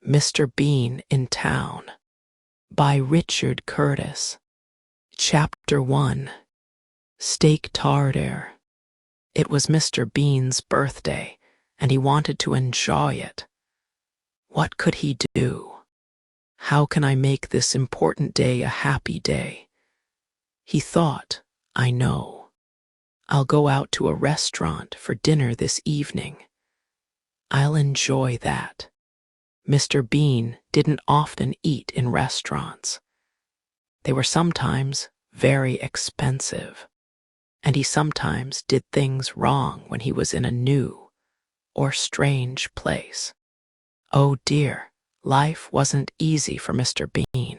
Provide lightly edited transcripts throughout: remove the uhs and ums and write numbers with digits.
Mr. Bean in Town by Richard Curtis. Chapter 1. Steak Tartare. It was Mr. Bean's birthday, and he wanted to enjoy it. What could he do? How can I make this important day a happy day? He thought, I know. I'll go out to a restaurant for dinner this evening. I'll enjoy that. Mr. Bean didn't often eat in restaurants. They were sometimes very expensive, and he sometimes did things wrong when he was in a new or strange place. Oh dear, life wasn't easy for Mr. Bean.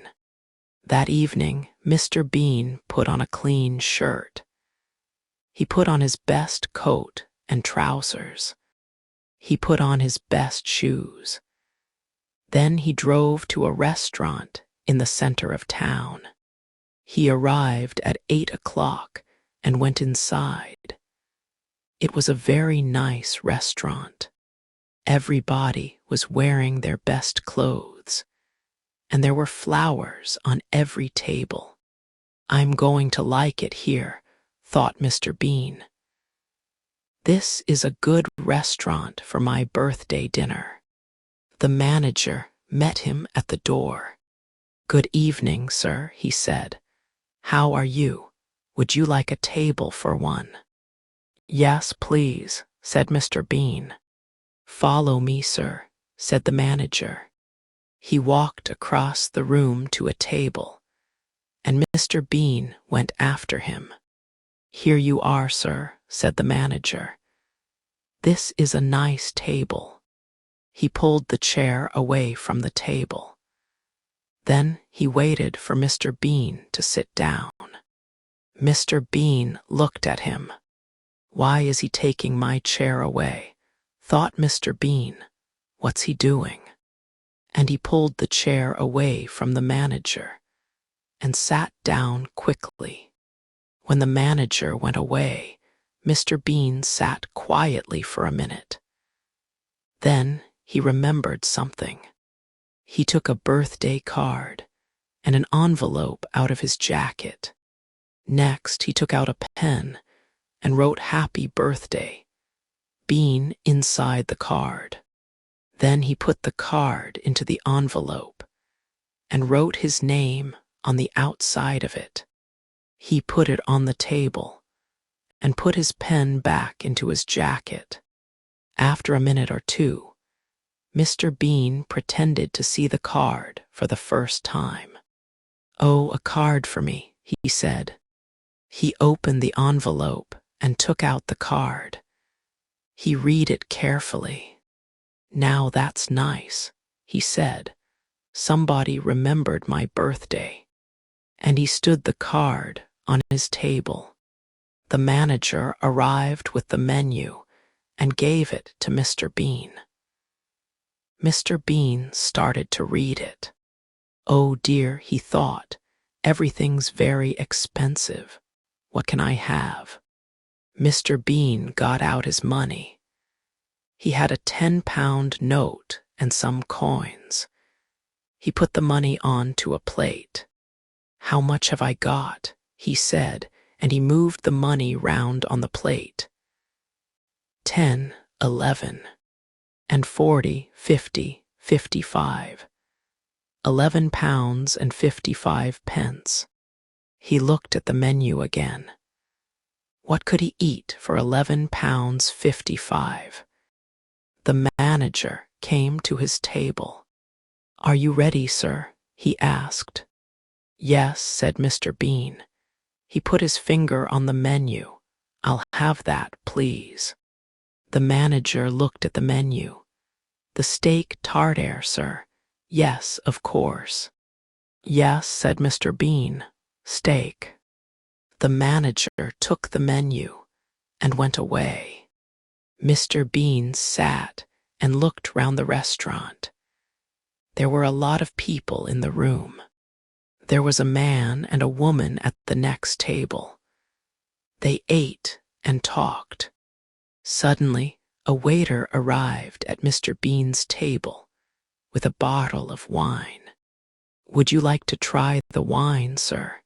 That evening, Mr. Bean put on a clean shirt. He put on his best coat and trousers. He put on his best shoes. Then he drove to a restaurant in the center of town. He arrived at 8 o'clock and went inside. It was a very nice restaurant. Everybody was wearing their best clothes, and there were flowers on every table. I'm going to like it here, thought Mr. Bean. This is a good restaurant for my birthday dinner. The manager met him at the door. Good evening, sir, he said. How are you? Would you like a table for one? Yes, please, said Mr. Bean. Follow me, sir, said the manager. He walked across the room to a table, and Mr. Bean went after him. Here you are, sir, said the manager. This is a nice table. He pulled the chair away from the table. Then he waited for Mr. Bean to sit down. Mr. Bean looked at him. Why is he taking my chair away? Thought Mr. Bean. What's he doing? And he pulled the chair away from the manager and sat down quickly. When the manager went away, Mr. Bean sat quietly for a minute. Then he remembered something. He took a birthday card and an envelope out of his jacket. Next, he took out a pen and wrote Happy Birthday, Bean, inside the card. Then he put the card into the envelope and wrote his name on the outside of it. He put it on the table and put his pen back into his jacket. After a minute or two, Mr. Bean pretended to see the card for the first time. Oh, a card for me, he said. He opened the envelope and took out the card. He read it carefully. Now that's nice, he said. Somebody remembered my birthday. And he stood the card on his table. The manager arrived with the menu and gave it to Mr. Bean. Mr. Bean started to read it. Oh dear, he thought, everything's very expensive. What can I have? Mr. Bean got out his money. He had a 10-pound note and some coins. He put the money onto a plate. How much have I got? He said, and he moved the money round on the plate. 10, 11. And 40, 50, 55. 11 pounds and 55 pence. He looked at the menu again. What could he eat for 11 pounds 55? The manager came to his table. Are you ready, sir? He asked. Yes, said Mr. Bean. He put his finger on the menu. I'll have that, please. The manager looked at the menu. The steak tartare, sir. Yes, of course. Yes, said Mr. Bean. Steak. The manager took the menu and went away. Mr. Bean sat and looked round the restaurant. There were a lot of people in the room. There was a man and a woman at the next table. They ate and talked. Suddenly, a waiter arrived at Mr. Bean's table with a bottle of wine. "Would you like to try the wine, sir?"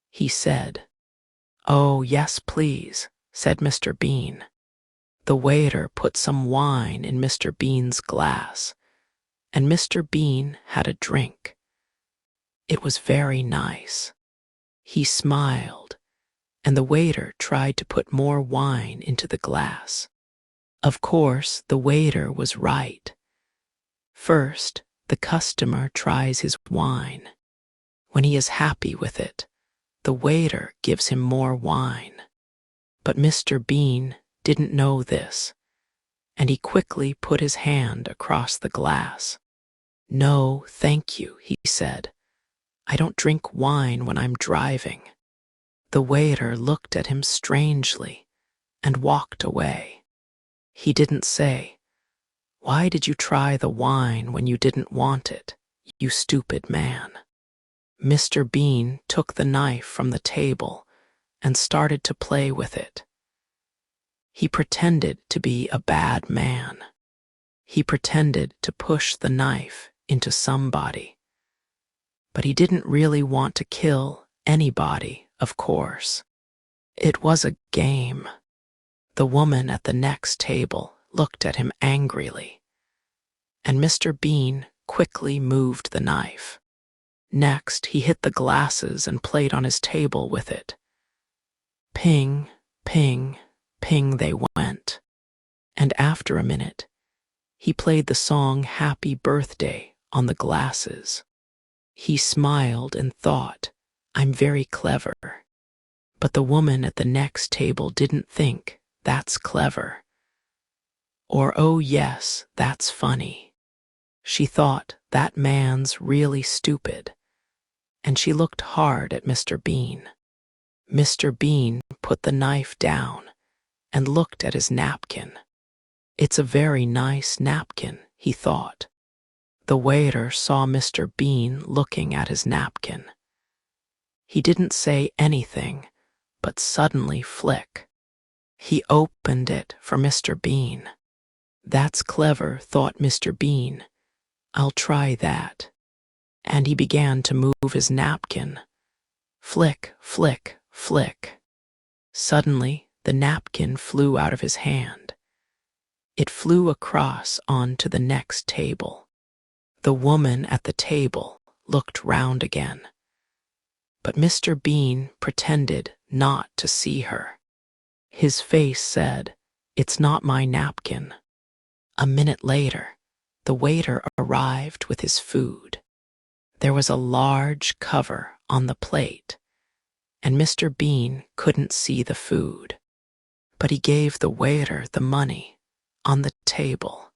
he said. "Oh, yes, please," said Mr. Bean. The waiter put some wine in Mr. Bean's glass, and Mr. Bean had a drink. It was very nice. He smiled, and the waiter tried to put more wine into the glass. Of course, the waiter was right. First, the customer tries his wine. When he is happy with it, the waiter gives him more wine. But Mr. Bean didn't know this, and he quickly put his hand across the glass. "No, thank you," he said. "I don't drink wine when I'm driving." The waiter looked at him strangely and walked away. He didn't say, "Why did you try the wine when you didn't want it, you stupid man?" Mr. Bean took the knife from the table and started to play with it. He pretended to be a bad man. He pretended to push the knife into somebody. But he didn't really want to kill anybody, of course. It was a game. The woman at the next table looked at him angrily, and Mr. Bean quickly moved the knife. Next, he hit the glasses and played on his table with it. Ping, ping, ping they went. And after a minute, he played the song Happy Birthday on the glasses. He smiled and thought, "I'm very clever." But the woman at the next table didn't think, "That's clever." Or, "Oh yes, that's funny." She thought, "That man's really stupid." And she looked hard at Mr. Bean. Mr. Bean put the knife down and looked at his napkin. "It's a very nice napkin," he thought. The waiter saw Mr. Bean looking at his napkin. He didn't say anything, but suddenly flick. He opened it for Mr. Bean. "That's clever," thought Mr. Bean. "I'll try that." And he began to move his napkin. Flick, flick, flick. Suddenly, the napkin flew out of his hand. It flew across onto the next table. The woman at the table looked round again. But Mr. Bean pretended not to see her. His face said, "It's not my napkin." A minute later, the waiter arrived with his food. There was a large cover on the plate, and Mr. Bean couldn't see the food. But he gave the waiter the money on the table.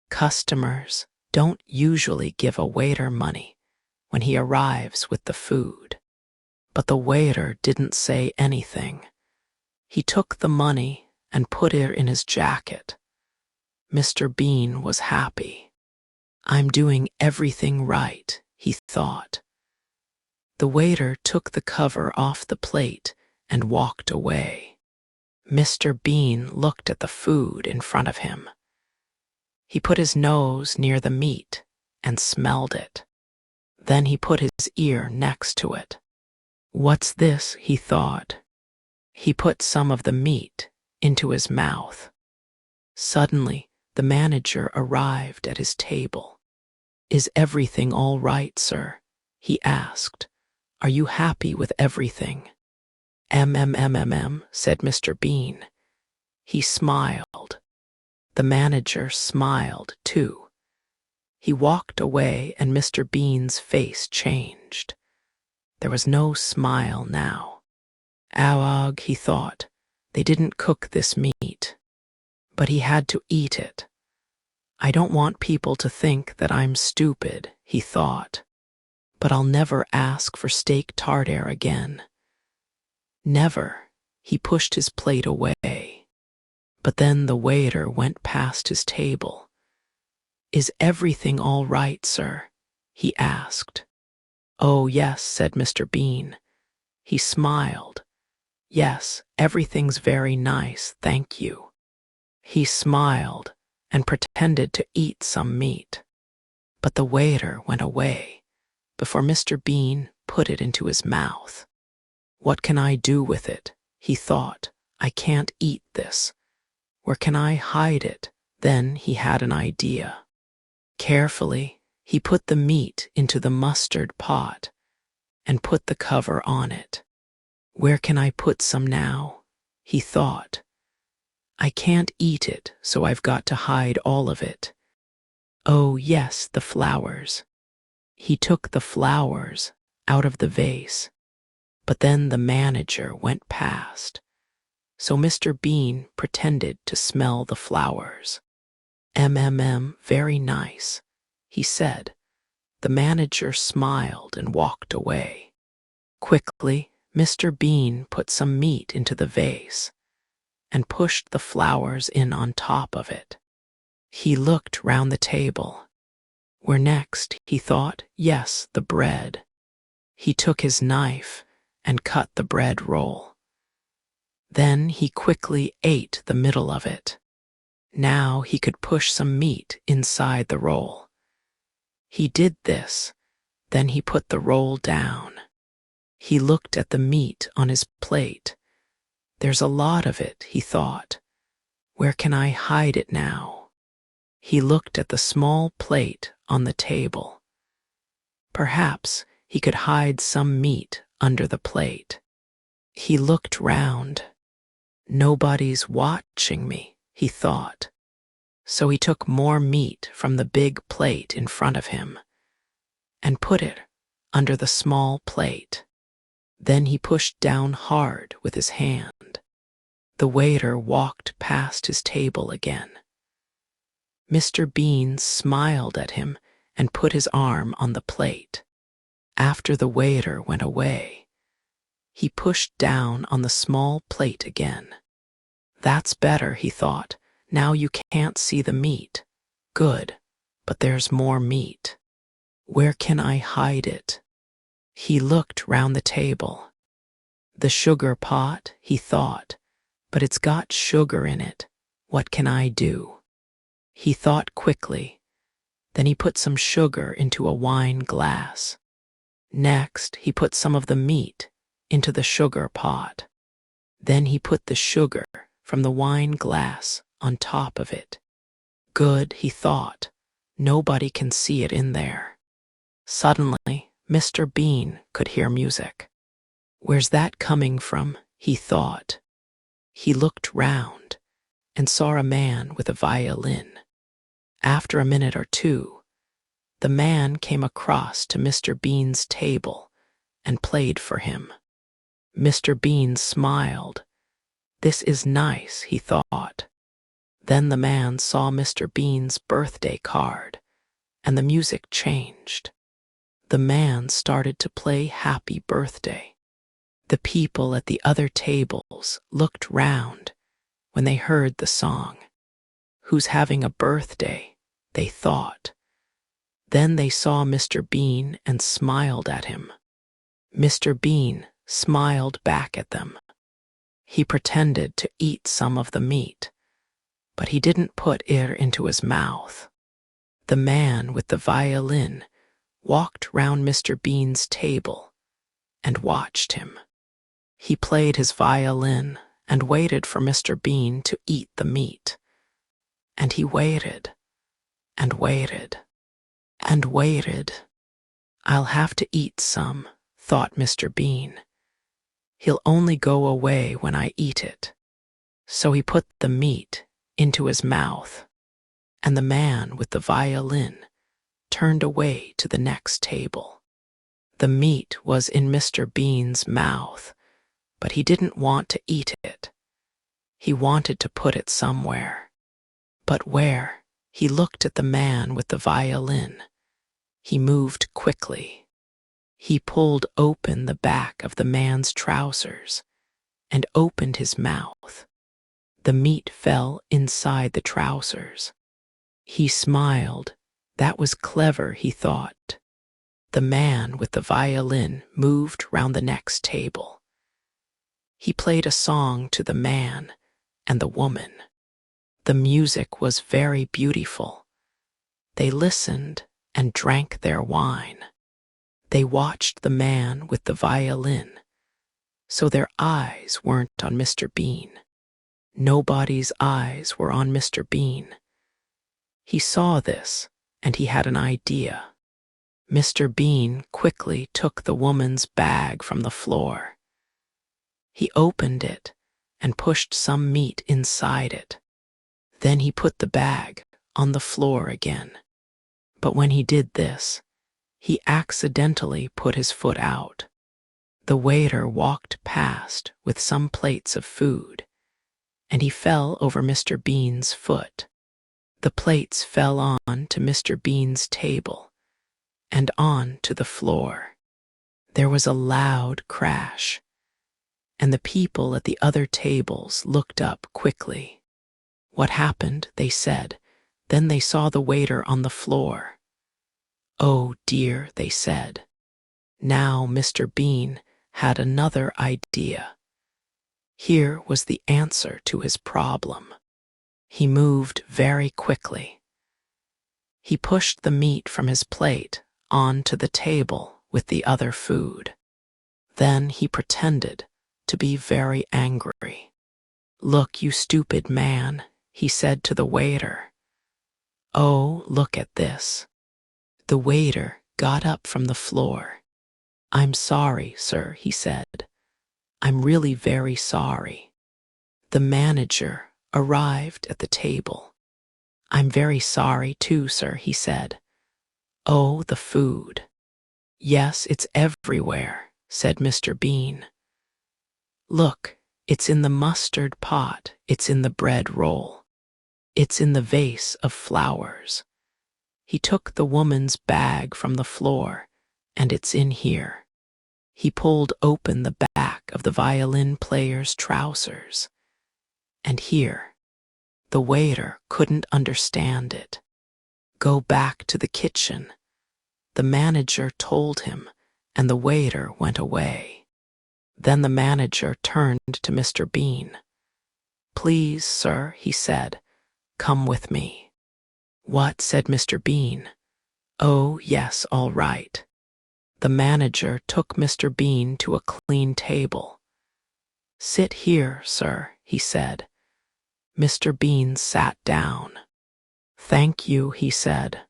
Customers don't usually give a waiter money when he arrives with the food. But the waiter didn't say anything. He took the money and put it in his jacket. Mr. Bean was happy. "I'm doing everything right," he thought. The waiter took the cover off the plate and walked away. Mr. Bean looked at the food in front of him. He put his nose near the meat and smelled it. Then he put his ear next to it. "What's this?" he thought. He put some of the meat into his mouth. Suddenly, the manager arrived at his table. "Is everything all right, sir?" he asked. "Are you happy with everything?" Said Mr. Bean. He smiled. The manager smiled, too. He walked away and Mr. Bean's face changed. There was no smile now. "Awog," he thought, "they didn't cook this meat." But he had to eat it. "I don't want people to think that I'm stupid," he thought. "But I'll never ask for steak tartare again." Never. He pushed his plate away. But then the waiter went past his table. "Is everything all right, sir?" he asked. "Oh, yes," said Mr. Bean. He smiled. "Yes, everything's very nice, thank you." He smiled and pretended to eat some meat. But the waiter went away before Mr. Bean put it into his mouth. What can I do with it? He thought. I can't eat this. Where can I hide it? Then he had an idea. Carefully, he put the meat into the mustard pot and put the cover on it. Where can I put some now? He thought. I can't eat it, so I've got to hide all of it. Oh, yes, the flowers. He took the flowers out of the vase, but then the manager went past, so Mr. Bean pretended to smell the flowers. Very nice, he said. The manager smiled and walked away. Quickly, Mr. Bean put some meat into the vase and pushed the flowers in on top of it. He looked round the table. Where next, he thought? Yes, the bread. He took his knife and cut the bread roll. Then he quickly ate the middle of it. Now he could push some meat inside the roll. He did this, then he put the roll down. He looked at the meat on his plate. There's a lot of it, he thought. Where can I hide it now? He looked at the small plate on the table. Perhaps he could hide some meat under the plate. He looked round. Nobody's watching me, he thought. So he took more meat from the big plate in front of him and put it under the small plate. Then he pushed down hard with his hand. The waiter walked past his table again. Mr. Bean smiled at him and put his arm on the plate. After the waiter went away, he pushed down on the small plate again. That's better, he thought. Now you can't see the meat. Good, but there's more meat. Where can I hide it? He looked round the table. The sugar pot, he thought, but it's got sugar in it. What can I do? He thought quickly. Then he put some sugar into a wine glass. Next, he put some of the meat into the sugar pot. Then he put the sugar from the wine glass on top of it. Good, he thought. Nobody can see it in there. Suddenly, Mr. Bean could hear music. Where's that coming from? He thought. He looked round and saw a man with a violin. After a minute or two, the man came across to Mr. Bean's table and played for him. Mr. Bean smiled. This is nice, he thought. Then the man saw Mr. Bean's birthday card, and the music changed. The man started to play Happy Birthday. The people at the other tables looked round when they heard the song. Who's having a birthday? They thought. Then they saw Mr. Bean and smiled at him. Mr. Bean smiled back at them. He pretended to eat some of the meat, but he didn't put it into his mouth. The man with the violin walked round Mr. Bean's table and watched him. He played his violin and waited for Mr. Bean to eat the meat. And he waited and waited and waited. I'll have to eat some, thought Mr. Bean. He'll only go away when I eat it. So he put the meat into his mouth, and the man with the violin turned away to the next table. The meat was in Mr. Bean's mouth, but he didn't want to eat it. He wanted to put it somewhere. But where? He looked at the man with the violin. He moved quickly. He pulled open the back of the man's trousers and opened his mouth. The meat fell inside the trousers. He smiled. That was clever, he thought. The man with the violin moved round the next table. He played a song to the man and the woman. The music was very beautiful. They listened and drank their wine. They watched the man with the violin, so their eyes weren't on Mr. Bean. Nobody's eyes were on Mr. Bean. He saw this, and he had an idea. Mr. Bean quickly took the woman's bag from the floor. He opened it and pushed some meat inside it. Then he put the bag on the floor again. But when he did this, he accidentally put his foot out. The waiter walked past with some plates of food, and he fell over Mr. Bean's foot. The plates fell on to Mr. Bean's table and on to the floor. There was a loud crash, and the people at the other tables looked up quickly. "What happened?" they said. Then they saw the waiter on the floor. "Oh dear," they said. Now Mr. Bean had another idea. Here was the answer to his problem. He moved very quickly. He pushed the meat from his plate onto the table with the other food. Then he pretended to be very angry. "Look, you stupid man," he said to the waiter. "Oh, look at this." The waiter got up from the floor. "I'm sorry, sir," he said. "I'm really very sorry." The manager arrived at the table. "I'm very sorry too, sir," he said. "Oh, the food." "Yes, it's everywhere," said Mr. Bean. "Look, it's in the mustard pot, it's in the bread roll, it's in the vase of flowers." He took the woman's bag from the floor, and it's in here. He pulled open the back of the violin player's trousers. And here, the waiter couldn't understand it. "Go back to the kitchen," the manager told him, and the waiter went away. Then the manager turned to Mr. Bean. "Please, sir," he said, "come with me." "What?" said Mr. Bean. "Oh, yes, all right." The manager took Mr. Bean to a clean table. "Sit here, sir," he said. Mr. Bean sat down. "Thank you," he said.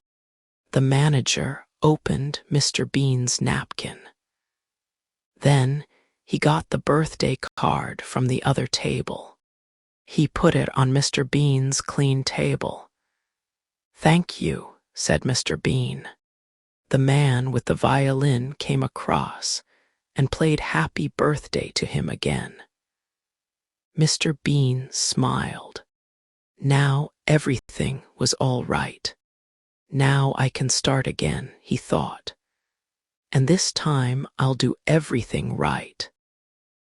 The manager opened Mr. Bean's napkin. Then he got the birthday card from the other table. He put it on Mr. Bean's clean table. "Thank you," said Mr. Bean. The man with the violin came across and played Happy Birthday to him again. Mr. Bean smiled. Now everything was all right. "Now I can start again," he thought. "And this time I'll do everything right."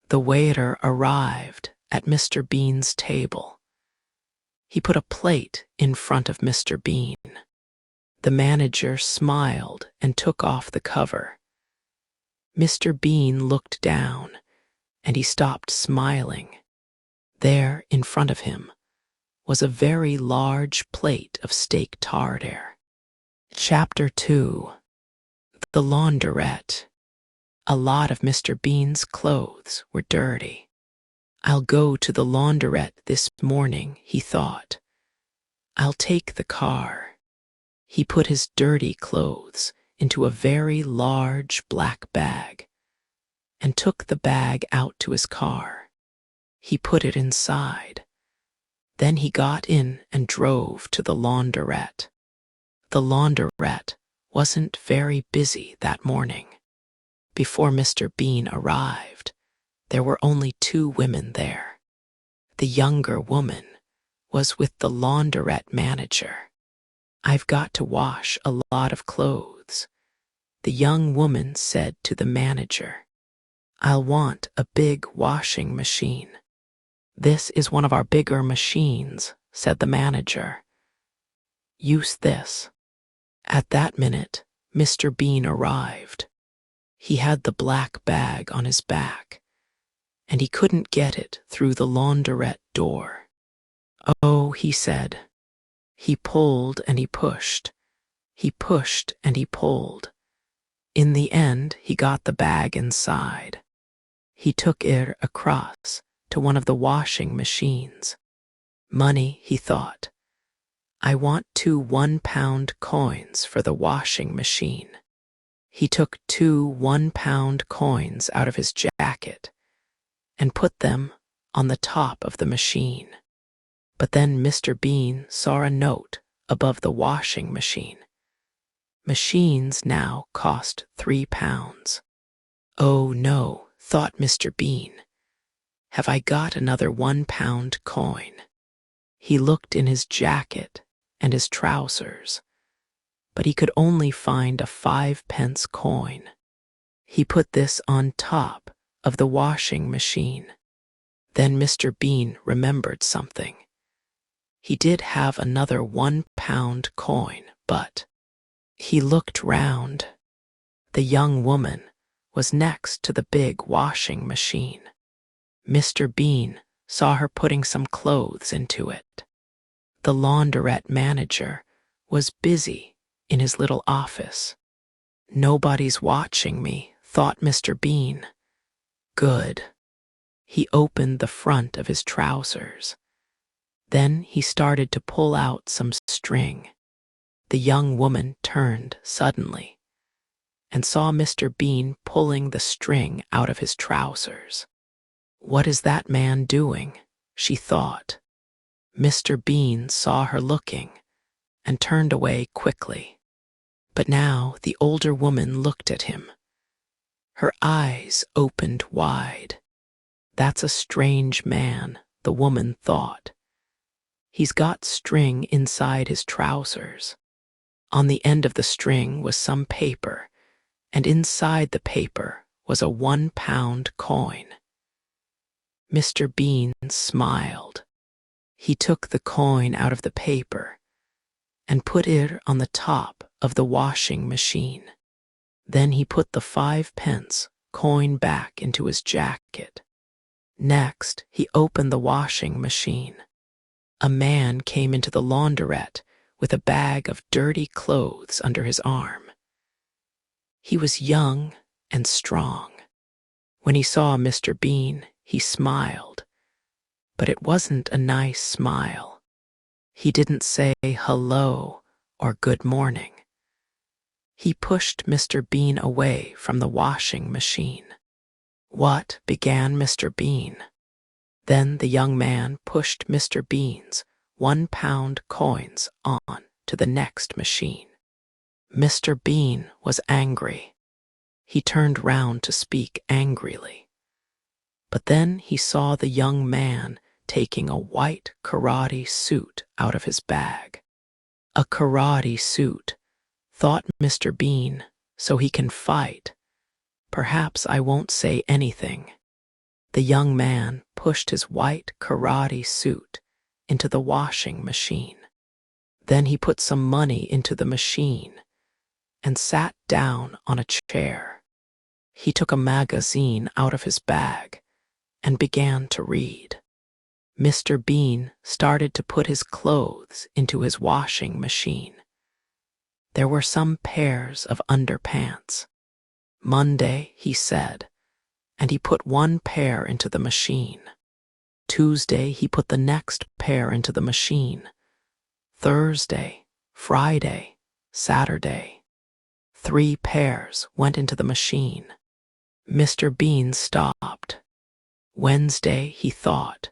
The waiter arrived at Mr. Bean's table. He put a plate in front of Mr. Bean. The manager smiled and took off the cover. Mr. Bean looked down, and he stopped smiling. There, in front of him, was a very large plate of steak tartare. Chapter 2. The Laundrette. A lot of Mr. Bean's clothes were dirty. "I'll go to the laundrette this morning," he thought. "I'll take the car." He put his dirty clothes into a very large black bag and took the bag out to his car. He put it inside. Then he got in and drove to the laundrette. The laundrette wasn't very busy that morning. Before Mr. Bean arrived, there were only 2 women there. The younger woman was with the laundrette manager. "I've got to wash a lot of clothes," the young woman said to the manager. "I'll want a big washing machine." "This is one of our bigger machines," said the manager. "Use this." At that minute, Mr. Bean arrived. He had the black bag on his back, and he couldn't get it through the laundrette door. "Oh," he said. He pulled and he pushed. He pushed and he pulled. In the end, he got the bag inside. He took it across to one of the washing machines. Money, he thought. I want 2 one-pound coins for the washing machine. He took 2 one-pound coins out of his jacket and put them on the top of the machine. But then Mr. Bean saw a note above the washing machine. Machines now cost 3 pounds. Oh no, thought Mr. Bean. Have I got another 1-pound coin? He looked in his jacket and his trousers, but he could only find a 5-pence coin. He put this on top of the washing machine. Then Mr. Bean remembered something. He did have another 1-pound coin, but he looked round. The young woman was next to the big washing machine. Mr. Bean saw her putting some clothes into it. The laundrette manager was busy in his little office. Nobody's watching me, thought Mr. Bean. Good. He opened the front of his trousers. Then he started to pull out some string. The young woman turned suddenly and saw Mr. Bean pulling the string out of his trousers. What is that man doing? She thought. Mr. Bean saw her looking and turned away quickly. But now the older woman looked at him. Her eyes opened wide. That's a strange man, the woman thought. He's got string inside his trousers. On the end of the string was some paper, and inside the paper was a 1-pound coin. Mr. Bean smiled. He took the coin out of the paper and put it on the top of the washing machine. Then he put the 5-pence coin back into his jacket. Next, he opened the washing machine. A man came into the laundrette with a bag of dirty clothes under his arm. He was young and strong. When he saw Mr. Bean, he smiled, but it wasn't a nice smile. He didn't say hello or good morning. He pushed Mr. Bean away from the washing machine. What? Began Mr. Bean. Then the young man pushed Mr. Bean's 1-pound coins on to the next machine. Mr. Bean was angry. He turned round to speak angrily. But then he saw the young man taking a white karate suit out of his bag. A karate suit, thought Mr. Bean, so he can fight. Perhaps I won't say anything. The young man pushed his white karate suit into the washing machine. Then he put some money into the machine and sat down on a chair. He took a magazine out of his bag and began to read. Mr. Bean started to put his clothes into his washing machine. There were some pairs of underpants. Monday, he said, and he put 1 pair into the machine. Tuesday, he put the next pair into the machine. Thursday, Friday, Saturday. 3 pairs went into the machine. Mr. Bean stopped. Wednesday, he thought.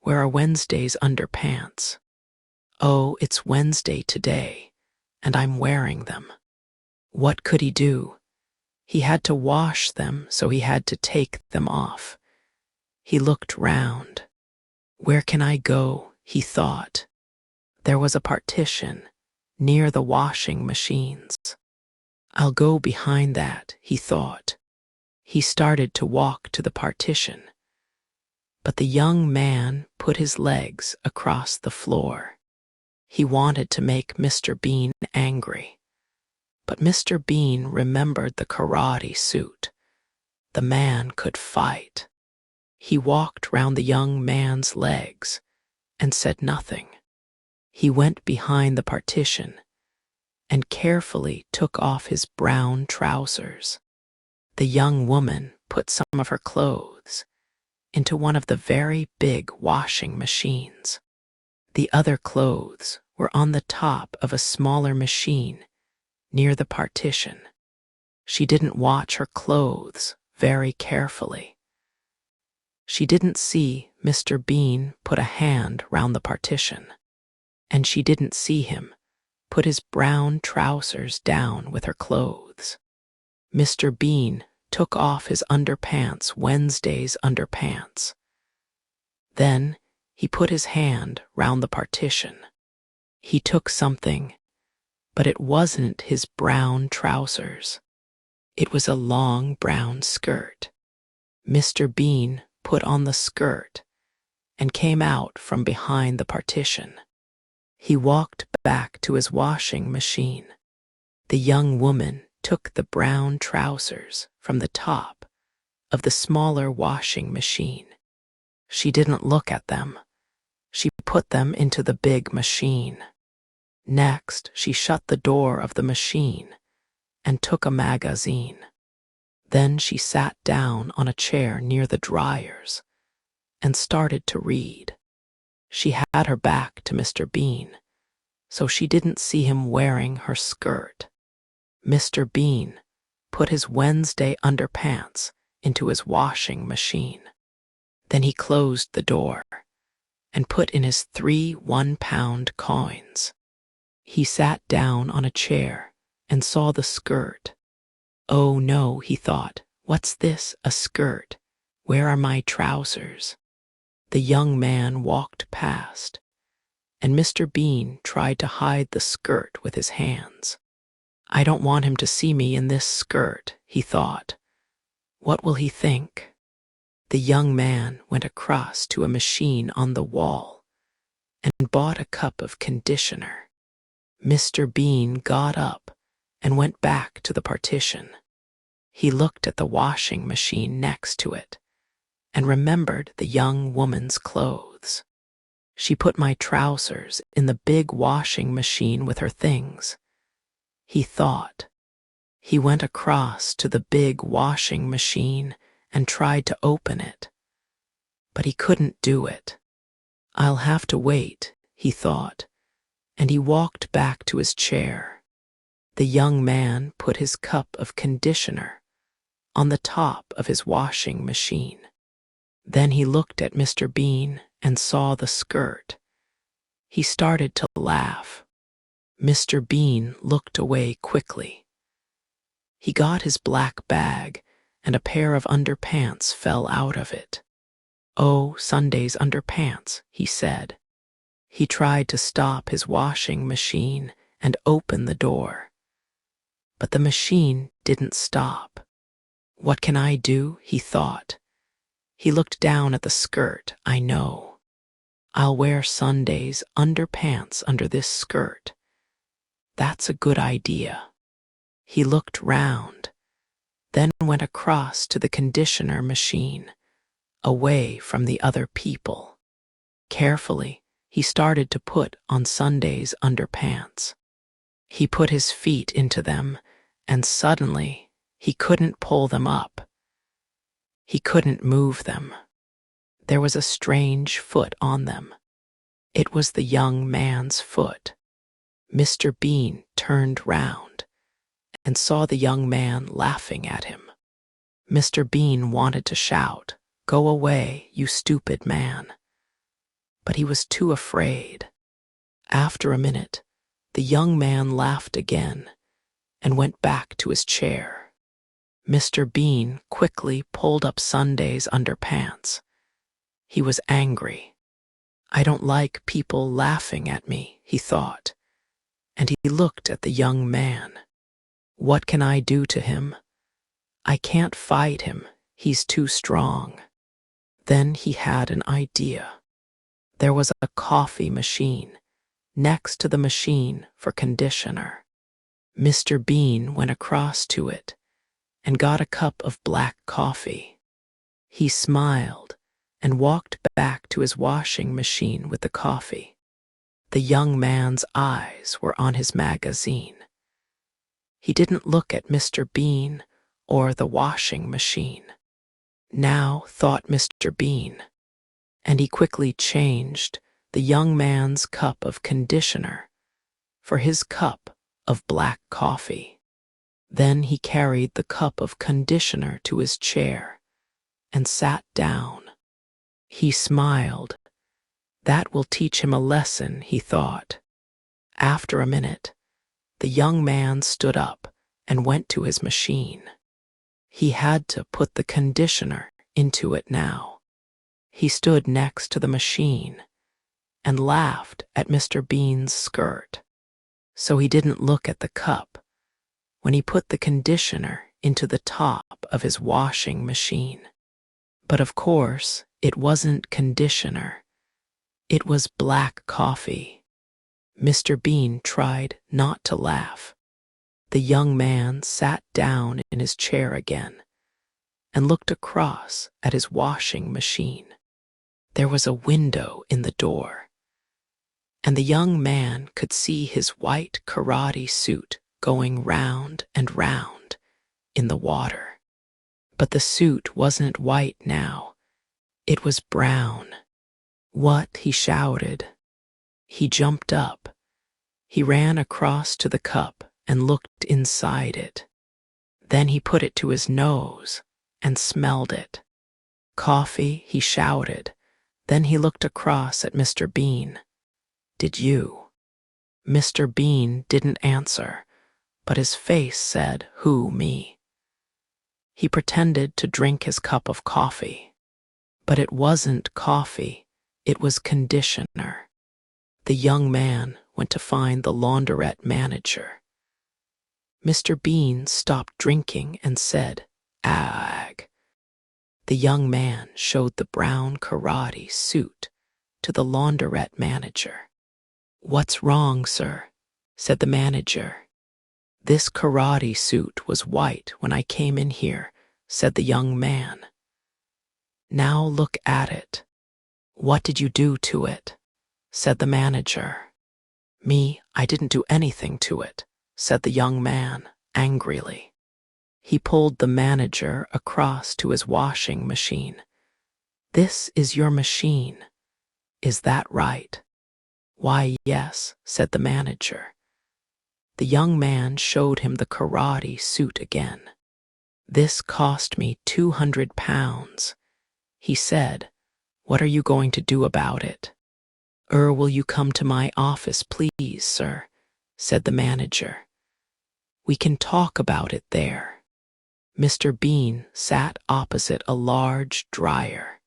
Where are Wednesday's underpants? Oh, it's Wednesday today, and I'm wearing them. What could he do? He had to wash them, so he had to take them off. He looked round. Where can I go? He thought. There was a partition near the washing machines. I'll go behind that, he thought. He started to walk to the partition. But the young man put his legs across the floor. He wanted to make Mr. Bean angry. But Mr. Bean remembered the karate suit. The man could fight. He walked round the young man's legs and said nothing. He went behind the partition and carefully took off his brown trousers. The young woman put some of her clothes into one of the very big washing machines. The other clothes were on the top of a smaller machine near the partition. She didn't watch her clothes very carefully. She didn't see Mr. Bean put a hand round the partition, and she didn't see him put his brown trousers down with her clothes. Mr. Bean took off his underpants, Wednesday's underpants. Then he put his hand round the partition. He took something, but it wasn't his brown trousers. It was a long brown skirt. Mr. Bean put on the skirt and came out from behind the partition. He walked back to his washing machine. The young woman took the brown trousers from the top of the smaller washing machine. She didn't look at them. She put them into the big machine. Next, she shut the door of the machine and took a magazine. Then she sat down on a chair near the dryers and started to read. She had her back to Mr. Bean, so she didn't see him wearing her skirt. Mr. Bean put his Wednesday underpants into his washing machine. Then he closed the door and put in his 3 one-pound coins. He sat down on a chair and saw the skirt. Oh no, he thought, what's this, a skirt? Where are my trousers? The young man walked past, and Mr. Bean tried to hide the skirt with his hands. I don't want him to see me in this skirt, he thought. What will he think? The young man went across to a machine on the wall and bought a cup of conditioner. Mr. Bean got up and went back to the partition. He looked at the washing machine next to it and remembered the young woman's clothes. She put my trousers in the big washing machine with her things, he thought. He went across to the big washing machine and tried to open it, but he couldn't do it. I'll have to wait, he thought, and he walked back to his chair. The young man put his cup of conditioner on the top of his washing machine. Then he looked at Mr. Bean and saw the skirt. He started to laugh. Mr. Bean looked away quickly. He got his black bag, and a pair of underpants fell out of it. Oh, Sunday's underpants, he said. He tried to stop his washing machine and open the door, but the machine didn't stop. What can I do? He thought. He looked down at the skirt. I know. I'll wear Sunday's underpants under this skirt. That's a good idea. He looked round, then went across to the conditioner machine, away from the other people. Carefully, he started to put on Sunday's underpants. He put his feet into them, and suddenly he couldn't pull them up. He couldn't move them. There was a strange foot on them. It was the young man's foot. Mr. Bean turned round and saw the young man laughing at him. Mr. Bean wanted to shout, "Go away, you stupid man." But he was too afraid. After a minute, the young man laughed again and went back to his chair. Mr. Bean quickly pulled up Sunday's underpants. He was angry. I don't like people laughing at me, he thought, and he looked at the young man. What can I do to him? I can't fight him, he's too strong. Then he had an idea. There was a coffee machine next to the machine for conditioner. Mr. Bean went across to it and got a cup of black coffee. He smiled and walked back to his washing machine with the coffee. The young man's eyes were on his magazine. He didn't look at Mr. Bean or the washing machine. Now, thought Mr. Bean, and he quickly changed the young man's cup of conditioner for his cup of black coffee. Then he carried the cup of conditioner to his chair and sat down. He smiled. That will teach him a lesson, he thought. After a minute, the young man stood up and went to his machine. He had to put the conditioner into it now. He stood next to the machine and laughed at Mr. Bean's skirt. So he didn't look at the cup when he put the conditioner into the top of his washing machine. But of course, it wasn't conditioner. It was black coffee. Mr. Bean tried not to laugh. The young man sat down in his chair again and looked across at his washing machine. There was a window in the door, and the young man could see his white karate suit going round and round in the water. But the suit wasn't white now. It was brown. What? He shouted. He jumped up. He ran across to the cup and looked inside it. Then he put it to his nose and smelled it. Coffee, he shouted. Then he looked across at Mr. Bean. Did you? Mr. Bean didn't answer, but his face said, Who, me? He pretended to drink his cup of coffee. But it wasn't coffee, it was conditioner. The young man went to find the laundrette manager. Mr. Bean stopped drinking and said, Ag. The young man showed the brown karate suit to the laundrette manager. What's wrong, sir? Said the manager. This karate suit was white when I came in here, said the young man. Now look at it. What did you do to it? Said the manager. Me, I didn't do anything to it, said the young man angrily. He pulled the manager across to his washing machine. This is your machine. Is that right? Why, yes, said the manager. The young man showed him the karate suit again. This cost me £200. He said, What are you going to do about it? Will you come to my office, please, sir? Said the manager. We can talk about it there. Mr. Bean sat opposite a large dryer.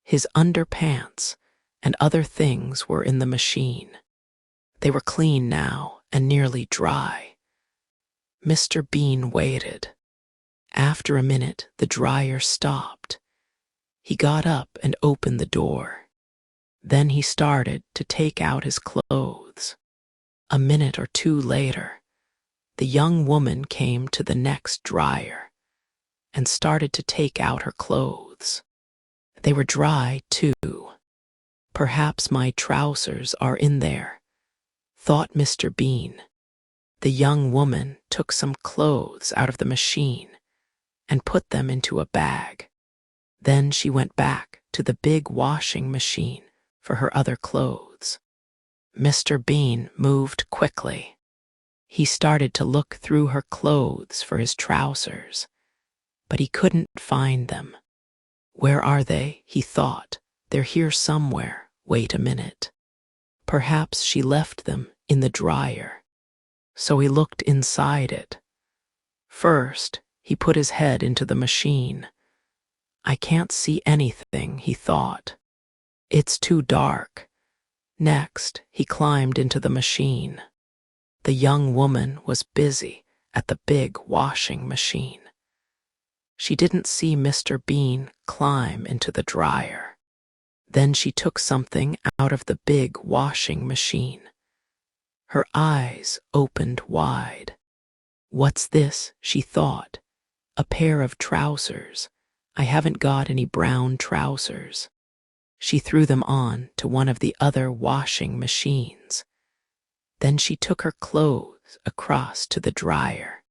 His underpants and other things were in the machine. They were clean now and nearly dry. Mr. Bean waited. After a minute, the dryer stopped. He got up and opened the door. Then he started to take out his clothes. A minute or two later, the young woman came to the next dryer and started to take out her clothes. They were dry, too. Perhaps my trousers are in there, thought Mr. Bean. The young woman took some clothes out of the machine and put them into a bag. Then she went back to the big washing machine for her other clothes. Mr. Bean moved quickly. He started to look through her clothes for his trousers, but he couldn't find them. Where are they? He thought. They're here somewhere. Wait a minute. Perhaps she left them in the dryer. So he looked inside it. First, he put his head into the machine. I can't see anything, he thought. It's too dark. Next, he climbed into the machine. The young woman was busy at the big washing machine. She didn't see Mr. Bean climb into the dryer. Then she took something out of the big washing machine. Her eyes opened wide. What's this? She thought. A pair of trousers. I haven't got any brown trousers. She threw them on to one of the other washing machines. Then she took her clothes across to the dryer.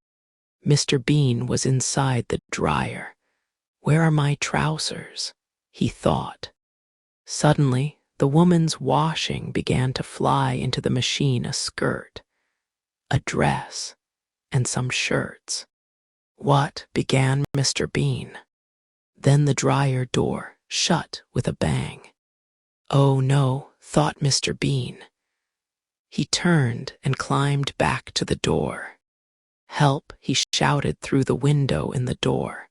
Mr. Bean was inside the dryer. Where are my trousers? He thought. Suddenly, the woman's washing began to fly into the machine: a skirt, a dress, and some shirts. What? Began Mr. Bean. Then the dryer door shut with a bang. Oh no, thought Mr. Bean. He turned and climbed back to the door. Help, he shouted through the window in the door.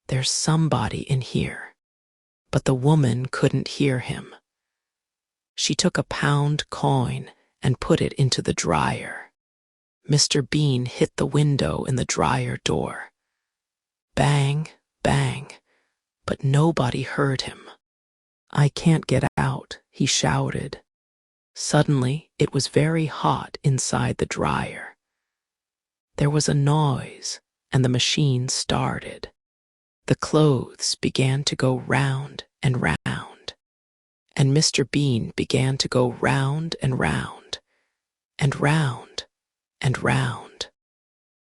There's somebody in here. But the woman couldn't hear him. She took a pound coin and put it into the dryer. Mr. Bean hit the window in the dryer door. Bang, bang, but nobody heard him. I can't get out, he shouted. Suddenly, it was very hot inside the dryer. There was a noise, and the machine started. The clothes began to go round and round, and Mr. Bean began to go round and round, and round and round.